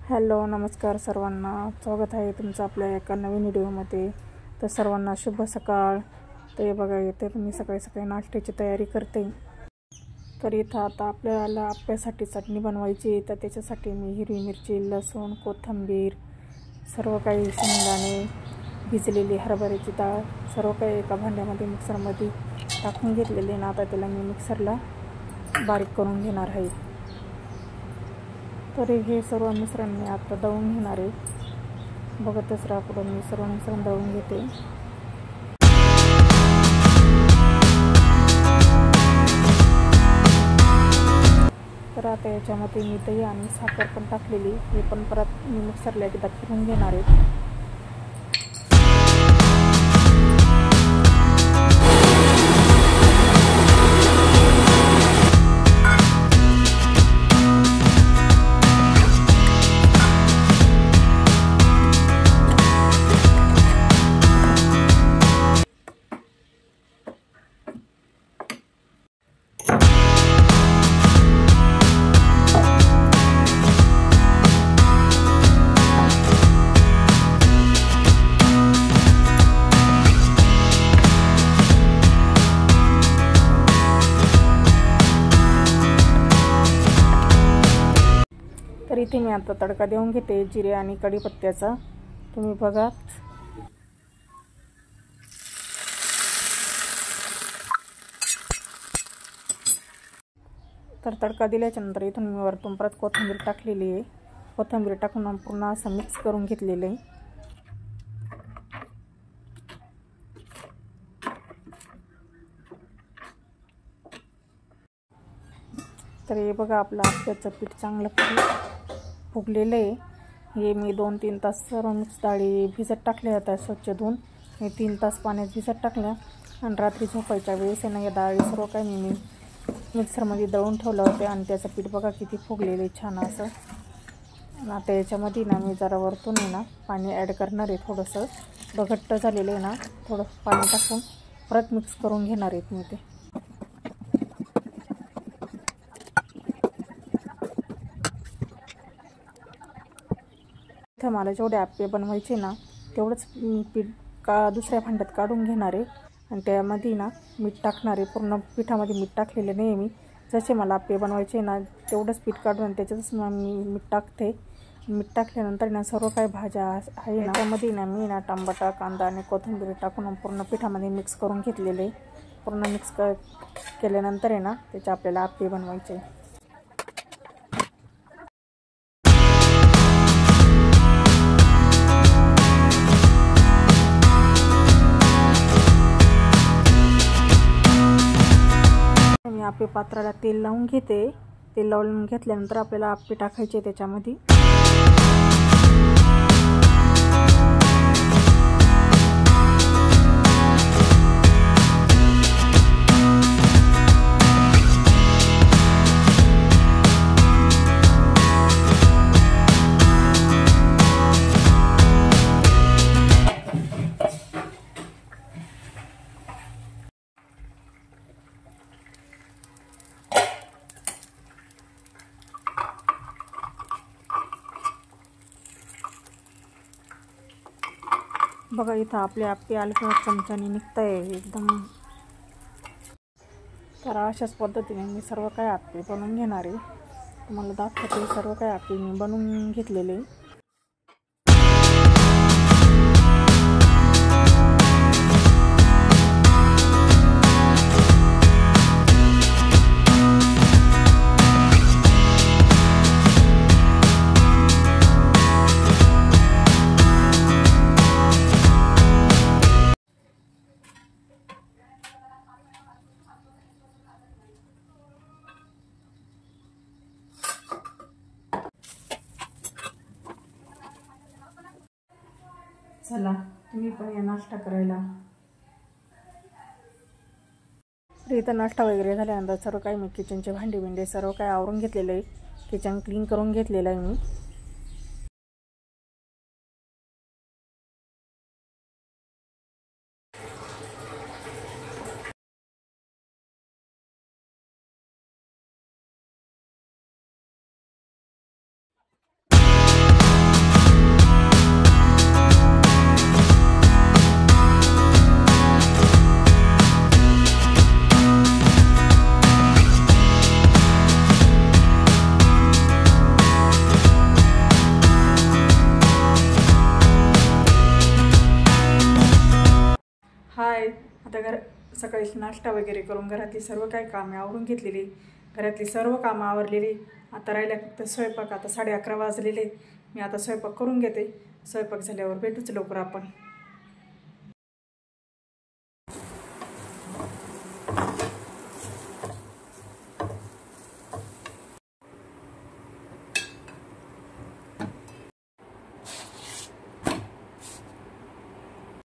Hello नमस्कार सर्वांना, स्वागत आहे तुमचं आपल्या एका नवीन व्हिडिओमध्ये। तर सर्वांना शुभ सकाळ। तर हे बघा, येते मी सकाळी सकाळी नाश्त्याची तयारी करते। तर इथं आता आपल्याला आप्यासाठी चटणी बनवायची। तर त्याच्यासाठी मी हिरवी मिरची, लसूण, कोथिंबीर, सर्व काही, शेंगदाणे, भिजलेली हरभऱ्याची डाळ सर्व काही एका भांड्यामध्ये मिक्सरमध्ये टाकून घेतलेले ना। आता त्याला मी मिक्सरला बारीक करून घेणार आहे। तर हे सर्व मिश्रण मी आता दळून घेणार आहे। बघतच राहा, पुढे मी सर्व मिश्रण दळून घेते। तर आता याच्यामध्ये मी दही आणि साखर पण टाकलेली, हे पण परत मी मिक्सरला एकदा फिरून घेणार आहे। तर इथे मी आता तडका देऊन घेते जिरे आणि कढीपत्त्याचा, तुम्ही बघा। तर तडका दिल्याच्या नंतर इथून मी वरतून परत कोथिंबीर टाकलेली आहे। कोथिंबीर टाकून पुन्हा असं मिक्स करून घेतलेलं आहे। तर हे बघा, आपलं आप्याचं पीठ चांगलं फुगलेलं आहे। हे मी 2-3 तास सर्व मिक्स डाळी भिजत टाकल्या होत्या, स्वच्छ धुवून मी 3 तास पाण्यात भिजत टाकल्या। आणि रात्री झोपायच्या वेळेस आहे ना, या डाळी सर्व काही मी मिक्सरमध्ये दळून ठेवलं होते। आणि त्याचं पीठ बघा किती फुगलेलं आहे छान असं। आता याच्यामध्ये ना मी जरा वरतून आहे ना पाणी ॲड करणार आहे। थोडंसं घट्ट झालेलं आहे ना, थोडं पाणी टाकून परत मिक्स करून घेणार आहेत मी ते। मला जेवढे आप्पे बनवायचे ना, तेवढंच पीठ दुसऱ्या भांड्यात काढून घेणार आहे। आणि त्यामध्ये ना मीठ टाकणार आहे। पूर्ण पिठामध्ये मीठ टाकलेलं नाही मी, जसे मला आप्पे बनवायचे ना तेवढंच पीठ काढून त्याच्यातच मी मीठ टाकते। मीठ टाकल्यानंतर ना सर्व काही भाज्या आहे ना त्यामध्ये ना मी ना टमाटा, कांदा आणि कोथिंबीर टाकून पूर्ण पिठामध्ये मिक्स करून घेतलेले। पूर्ण मिक्स केल्यानंतर आहे ना त्याचे आपल्याला आप्पे बनवायचे। आप्पे पात्राला तेल लावून घेते। तेल लावून घेतल्यानंतर आपल्याला आप्पे टाकायचे त्याच्यामध्ये। बघा, इथं आपले आप्पे आले चमच्याने निघताय एकदम। तर अशाच पद्धतीने मी सर्व काही आप्पे बनवून घेणार आहे। तुम्हाला दाखवते सर्व काही आप्पे मी बनवून घेतलेले। चला तुम्ही पण या नाश्ता करायला। इथं नाश्ता वगैरे झाल्यानंतर सर्व काही मी किचनचे भांडे सर्व काही आवरून घेतलेलं आहे। किचन क्लीन करून घेतलेलं आहे मी। सकाळीच नाश्ता वगैरे करून घरातली सर्व काही कामे आवरून घेतलेली, घरातली सर्व कामं आवरलेली. आता राहिल्या फक्त स्वयंपाक. आता 11:30 वाजलेले. मी आता स्वयंपाक करून घेते. स्वयंपाक झाल्यावर भेटूच लवकर आपण.